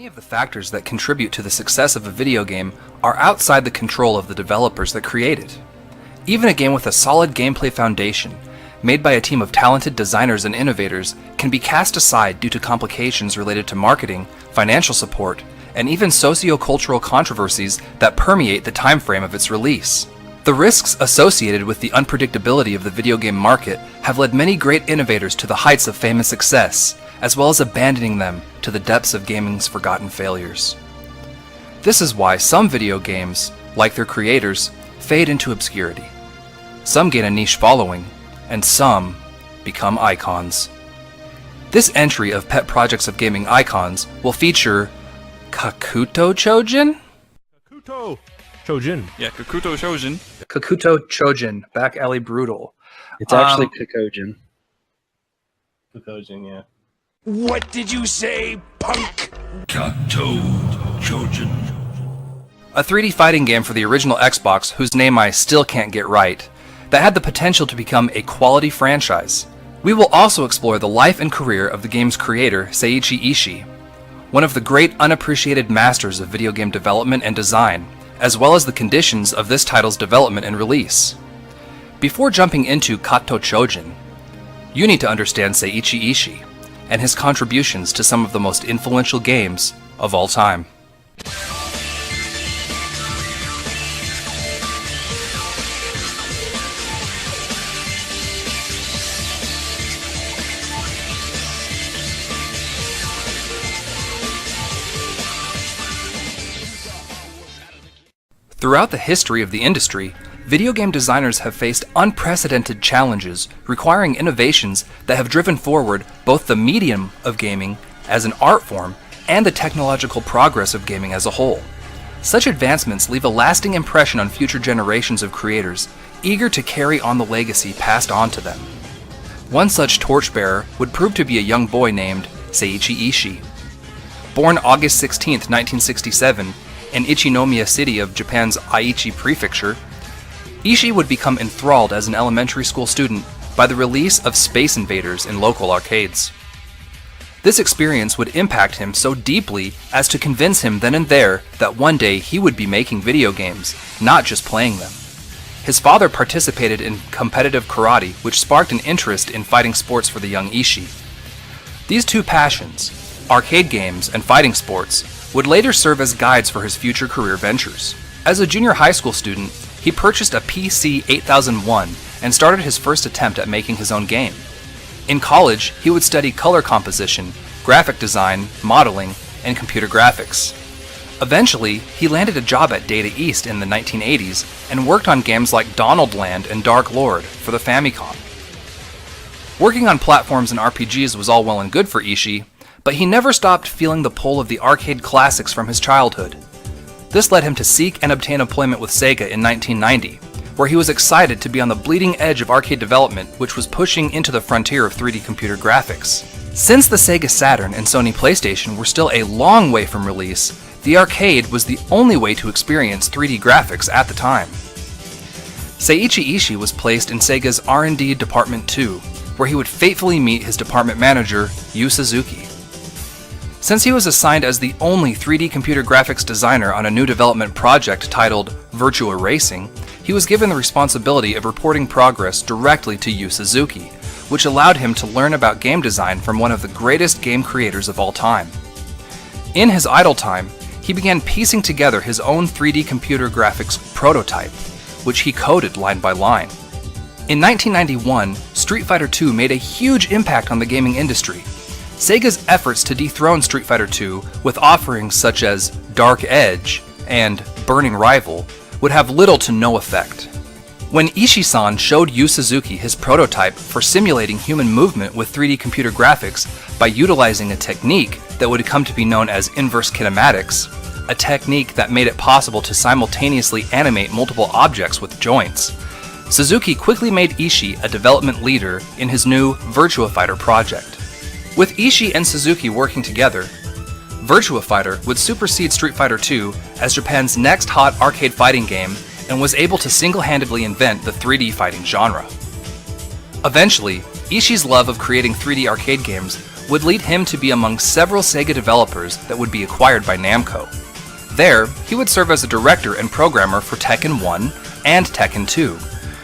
Many of the factors that contribute to the success of a video game are outside the control of the developers that create it. Even a game with a solid gameplay foundation, made by a team of talented designers and innovators, can be cast aside due to complications related to marketing, financial support, and even socio-cultural controversies that permeate the time frame of its release. The risks associated with the unpredictability of the video game market have led many great innovators to the heights of fame and success, as well as abandoning them to the depths of gaming's forgotten failures. This is why some video games, like their creators, fade into obscurity. Some gain a niche following, and some become icons. This entry of Pet Projects of Gaming Icons will feature Kakuto Chojin? Kakuto Chojin. Yeah, Kakuto Chojin. Kakuto Chojin, Back Alley Brutal. It's actually Kokojin. Kokojin, yeah. What did you say, punk? Kakuto Chojin. A 3D fighting game for the original Xbox whose name I still can't get right, that had the potential to become a quality franchise. We will also explore the life and career of the game's creator, Seiichi Ishii, one of the great unappreciated masters of video game development and design, as well as the conditions of this title's development and release. Before jumping into Kakuto Chojin, you need to understand Seiichi Ishii and his contributions to some of the most influential games of all time. Throughout the history of the industry, video game designers have faced unprecedented challenges requiring innovations that have driven forward both the medium of gaming as an art form and the technological progress of gaming as a whole. Such advancements leave a lasting impression on future generations of creators eager to carry on the legacy passed on to them. One such torchbearer would prove to be a young boy named Seiichi Ishii. Born August 16, 1967, in Ichinomiya City of Japan's Aichi Prefecture, Ishii would become enthralled as an elementary school student by the release of Space Invaders in local arcades. This experience would impact him so deeply as to convince him then and there that one day he would be making video games, not just playing them. His father participated in competitive karate, which sparked an interest in fighting sports for the young Ishii. These two passions, arcade games and fighting sports, would later serve as guides for his future career ventures. As a junior high school student, he purchased a PC 8001 and started his first attempt at making his own game. In college, he would study color composition, graphic design, modeling, and computer graphics. Eventually, he landed a job at Data East in the 1980s and worked on games like Donald Land and Dark Lord for the Famicom. Working on platforms and RPGs was all well and good for Ishii, but he never stopped feeling the pull of the arcade classics from his childhood. This led him to seek and obtain employment with Sega in 1990, where he was excited to be on the bleeding edge of arcade development, which was pushing into the frontier of 3D computer graphics. Since the Sega Saturn and Sony PlayStation were still a long way from release, the arcade was the only way to experience 3D graphics at the time. Seiichi Ishii was placed in Sega's R&D Department 2, where he would fatefully meet his department manager, Yu Suzuki. Since he was assigned as the only 3D computer graphics designer on a new development project titled Virtua Racing, he was given the responsibility of reporting progress directly to Yu Suzuki, which allowed him to learn about game design from one of the greatest game creators of all time. In his idle time, he began piecing together his own 3D computer graphics prototype, which he coded line by line. In 1991, Street Fighter II made a huge impact on the gaming industry. Sega's efforts to dethrone Street Fighter II with offerings such as Dark Edge and Burning Rival would have little to no effect. When Ishii-san showed Yu Suzuki his prototype for simulating human movement with 3D computer graphics by utilizing a technique that would come to be known as inverse kinematics, a technique that made it possible to simultaneously animate multiple objects with joints, Suzuki quickly made Ishii a development leader in his new Virtua Fighter project. With Ishii and Suzuki working together, Virtua Fighter would supersede Street Fighter II as Japan's next hot arcade fighting game and was able to single-handedly invent the 3D fighting genre. Eventually, Ishii's love of creating 3D arcade games would lead him to be among several Sega developers that would be acquired by Namco. There, he would serve as a director and programmer for Tekken 1 and Tekken 2,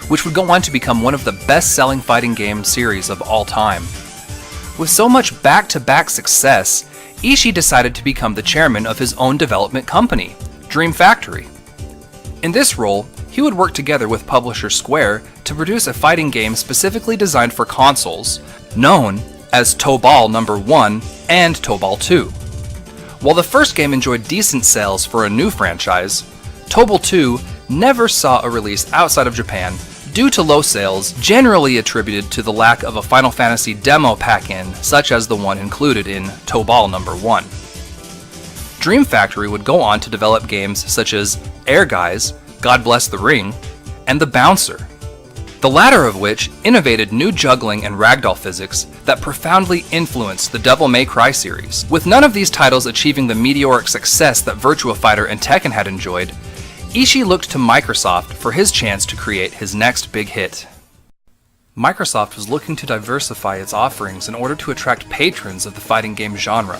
which would go on to become one of the best-selling fighting game series of all time. With so much back-to-back success, Ishii decided to become the chairman of his own development company, Dream Factory. In this role, he would work together with publisher Square to produce a fighting game specifically designed for consoles, known as Tobal No. 1 and Tobal 2. While the first game enjoyed decent sales for a new franchise, Tobal 2 never saw a release outside of Japan due to low sales generally attributed to the lack of a Final Fantasy demo pack-in such as the one included in Tobal No. 1. Dream Factory would go on to develop games such as Air Guys, God Bless the Ring, and The Bouncer, the latter of which innovated new juggling and ragdoll physics that profoundly influenced the Devil May Cry series. With none of these titles achieving the meteoric success that Virtua Fighter and Tekken had enjoyed, Ishii looked to Microsoft for his chance to create his next big hit. Microsoft was looking to diversify its offerings in order to attract patrons of the fighting game genre.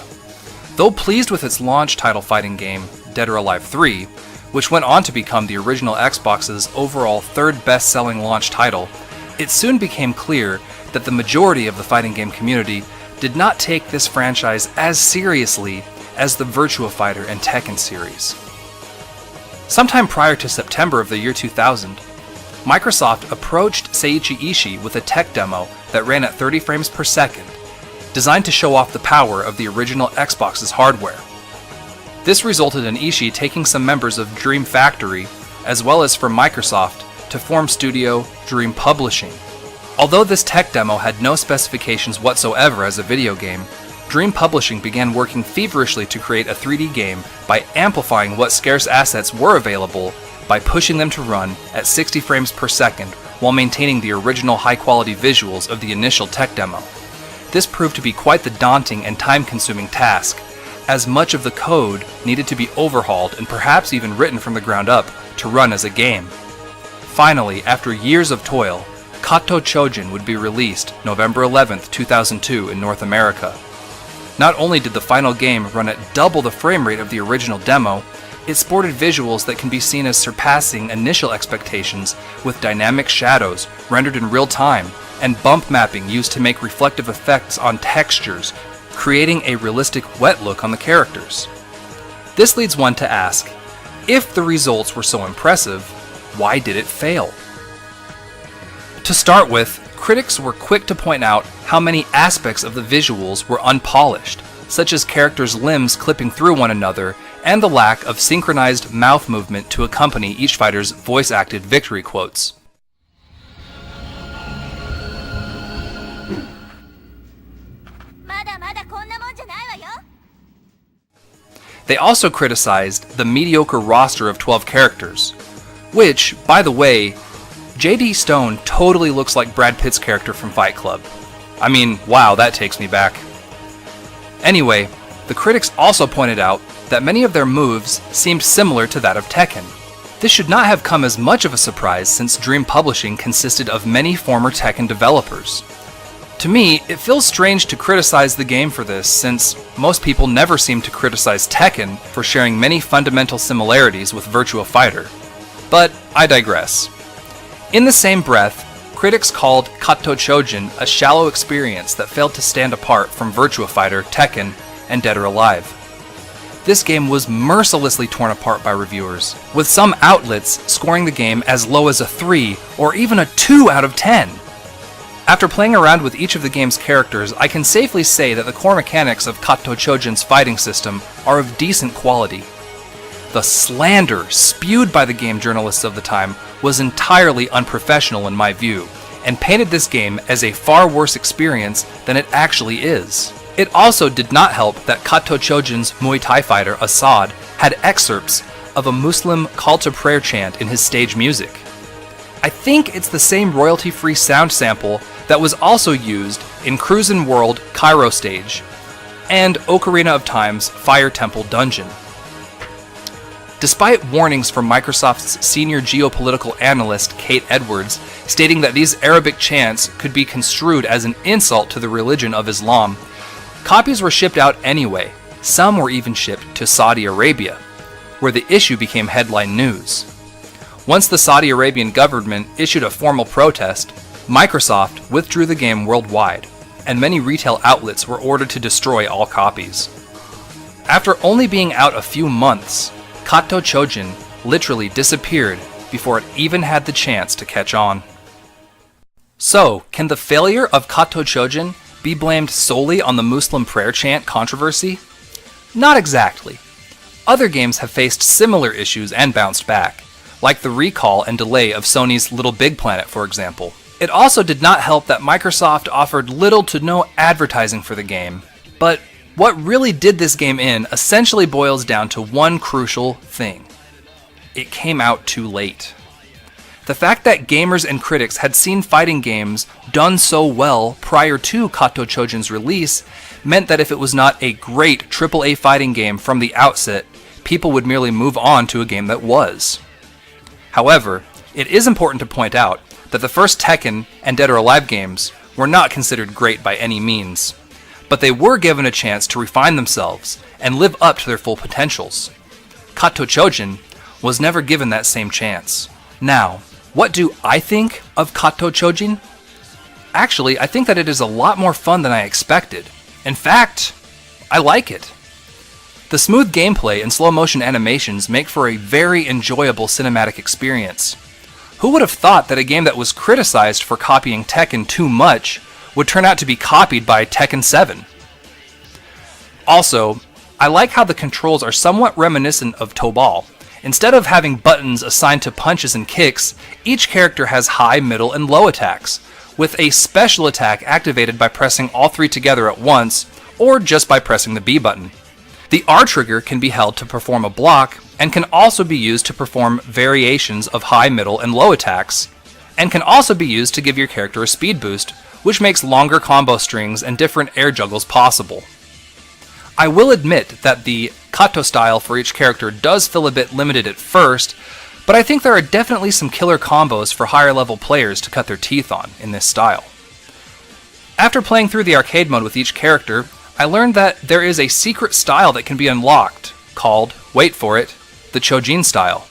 Though pleased with its launch title fighting game, Dead or Alive 3, which went on to become the original Xbox's overall third best-selling launch title, it soon became clear that the majority of the fighting game community did not take this franchise as seriously as the Virtua Fighter and Tekken series. Sometime prior to September of the year 2000, Microsoft approached Seiichi Ishii with a tech demo that ran at 30 frames per second, designed to show off the power of the original Xbox's hardware. This resulted in Ishii taking some members of Dream Factory, as well as from Microsoft, to form studio Dream Publishing. Although this tech demo had no specifications whatsoever as a video game, Dream Publishing began working feverishly to create a 3D game by amplifying what scarce assets were available by pushing them to run at 60 frames per second while maintaining the original high-quality visuals of the initial tech demo. This proved to be quite the daunting and time-consuming task, as much of the code needed to be overhauled and perhaps even written from the ground up to run as a game. Finally, after years of toil, Kakuto Chojin would be released November 11, 2002 in North America. Not only did the final game run at double the frame rate of the original demo, it sported visuals that can be seen as surpassing initial expectations with dynamic shadows rendered in real time and bump mapping used to make reflective effects on textures, creating a realistic wet look on the characters. This leads one to ask, if the results were so impressive, why did it fail? To start with, critics were quick to point out how many aspects of the visuals were unpolished, such as characters' limbs clipping through one another and the lack of synchronized mouth movement to accompany each fighter's voice-acted victory quotes. They also criticized the mediocre roster of 12 characters, which, by the way, J.D. Stone totally looks like Brad Pitt's character from Fight Club. I mean, wow, that takes me back. Anyway, the critics also pointed out that many of their moves seemed similar to that of Tekken. This should not have come as much of a surprise since Dream Publishing consisted of many former Tekken developers. To me, it feels strange to criticize the game for this, since most people never seem to criticize Tekken for sharing many fundamental similarities with Virtua Fighter. But I digress. In the same breath, critics called Kakuto Chojin a shallow experience that failed to stand apart from Virtua Fighter, Tekken, and Dead or Alive. This game was mercilessly torn apart by reviewers, with some outlets scoring the game as low as a 3 or even a 2 out of 10. After playing around with each of the game's characters, I can safely say that the core mechanics of Kakuto Chojin's fighting system are of decent quality. The slander spewed by the game journalists of the time was entirely unprofessional in my view, and painted this game as a far worse experience than it actually is. It also did not help that Kakuto Chojin's Muay Thai fighter Assad had excerpts of a Muslim call to prayer chant in his stage music. I think it's the same royalty-free sound sample that was also used in Cruisin' World Cairo Stage and Ocarina of Time's Fire Temple Dungeon. Despite warnings from Microsoft's senior geopolitical analyst Kate Edwards stating that these Arabic chants could be construed as an insult to the religion of Islam, Copies were shipped out anyway. Some were even shipped to Saudi Arabia, where the issue became headline news. Once the Saudi Arabian government issued a formal protest, Microsoft withdrew the game worldwide, and many retail outlets were ordered to destroy all copies. After only being out a few months, Kakuto Chojin literally disappeared before it even had the chance to catch on. So, can the failure of Kakuto Chojin be blamed solely on the Muslim prayer chant controversy? Not exactly. Other games have faced similar issues and bounced back, like the recall and delay of Sony's Little Big Planet, for example. It also did not help that Microsoft offered little to no advertising for the game, but what really did this game in essentially boils down to one crucial thing. It came out too late. The fact that gamers and critics had seen fighting games done so well prior to Kakuto Chojin's release meant that if it was not a great AAA fighting game from the outset, people would merely move on to a game that was. However, it is important to point out that the first Tekken and Dead or Alive games were not considered great by any means, but they were given a chance to refine themselves and live up to their full potentials. Kakuto Chojin was never given that same chance. Now, what do I think of Kakuto Chojin? Actually, I think that it is a lot more fun than I expected. In fact, I like it. The smooth gameplay and slow motion animations make for a very enjoyable cinematic experience. Who would have thought that a game that was criticized for copying Tekken too much would turn out to be copied by Tekken 7? Also, I like how the controls are somewhat reminiscent of Tobal. Instead of having buttons assigned to punches and kicks, each character has high, middle, and low attacks, with a special attack activated by pressing all three together at once, or just by pressing the B button. The R trigger can be held to perform a block, and can also be used to perform variations of high, middle, and low attacks, and can also be used to give your character a speed boost, which makes longer combo strings and different air juggles possible. I will admit that the Cuttoe style for each character does feel a bit limited at first, but I think there are definitely some killer combos for higher level players to cut their teeth on in this style. After playing through the arcade mode with each character, I learned that there is a secret style that can be unlocked, called, wait for it, the Chojin style.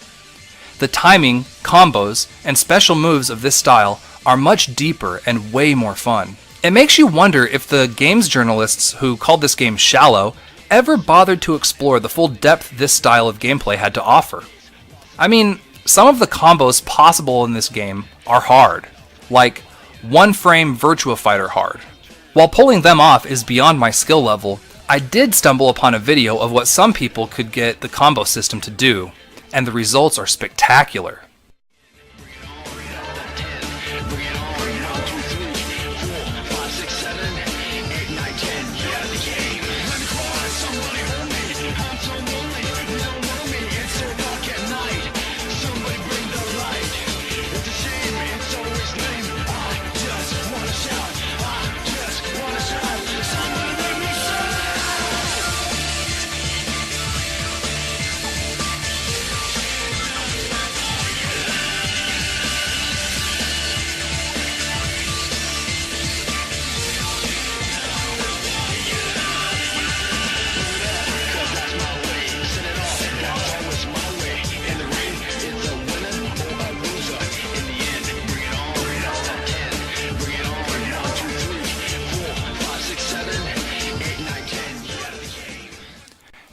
The timing, combos, and special moves of this style are much deeper and way more fun. It makes you wonder if the games journalists who called this game shallow ever bothered to explore the full depth this style of gameplay had to offer. I mean, some of the combos possible in this game are hard, like one frame Virtua Fighter hard. While pulling them off is beyond my skill level, I did stumble upon a video of what some people could get the combo system to do, and the results are spectacular.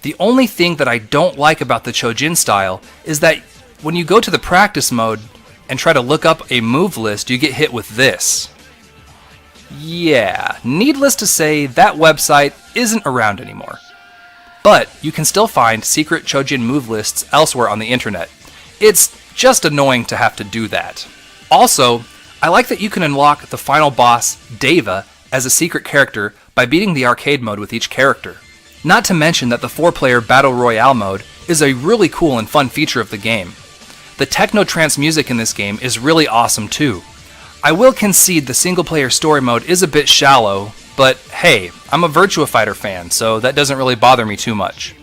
The only thing that I don't like about the Chojin style is that when you go to the practice mode and try to look up a move list, you get hit with this. Yeah, needless to say, that website isn't around anymore. But you can still find secret Chojin move lists elsewhere on the internet. It's just annoying to have to do that. Also, I like that you can unlock the final boss, Deva, as a secret character by beating the arcade mode with each character. Not to mention that the 4-player Battle Royale mode is a really cool and fun feature of the game. The techno-trance music in this game is really awesome too. I will concede the single-player story mode is a bit shallow, but hey, I'm a Virtua Fighter fan, so that doesn't really bother me too much.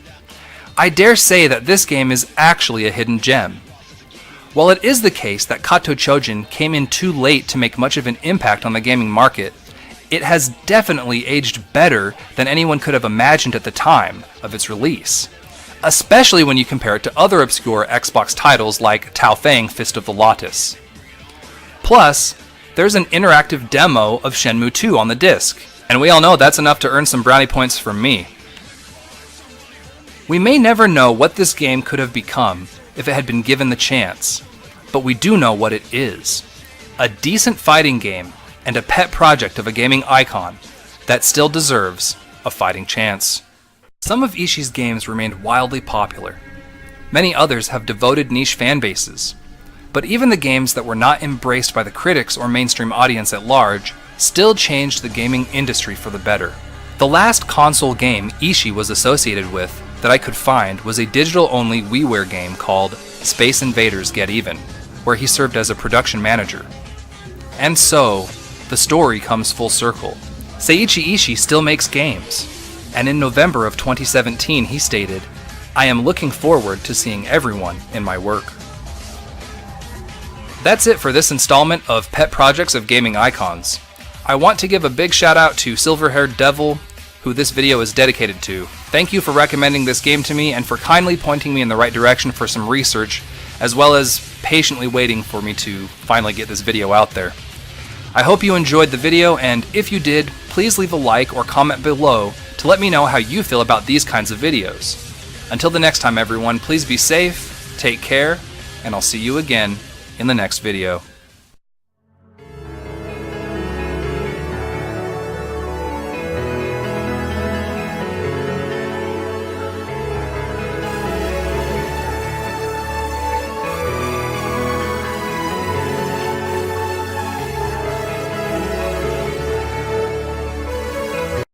I dare say that this game is actually a hidden gem. While it is the case that Kakuto Chojin came in too late to make much of an impact on the gaming market, it has definitely aged better than anyone could have imagined at the time of its release, especially when you compare it to other obscure Xbox titles like Tao Feng Fist of the Lotus. Plus, there's an interactive demo of Shenmue 2 on the disc, and we all know that's enough to earn some brownie points from me. We may never know what this game could have become if it had been given the chance, but we do know what it is. A decent fighting game and a pet project of a gaming icon that still deserves a fighting chance. Some of Ishii's games remained wildly popular. Many others have devoted niche fan bases. But even the games that were not embraced by the critics or mainstream audience at large still changed the gaming industry for the better. The last console game Ishii was associated with that I could find was a digital-only WiiWare game called Space Invaders Get Even, where he served as a production manager. And so, the story comes full circle. Seiichi Ishii still makes games, and in November of 2017 he stated, "I am looking forward to seeing everyone in my work." That's it for this installment of Pet Projects of Gaming Icons. I want to give a big shout out to Silver-Haired Devil, who this video is dedicated to. Thank you for recommending this game to me and for kindly pointing me in the right direction for some research, as well as patiently waiting for me to finally get this video out there. I hope you enjoyed the video, and if you did, please leave a like or comment below to let me know how you feel about these kinds of videos. Until the next time everyone, please be safe, take care, and I'll see you again in the next video.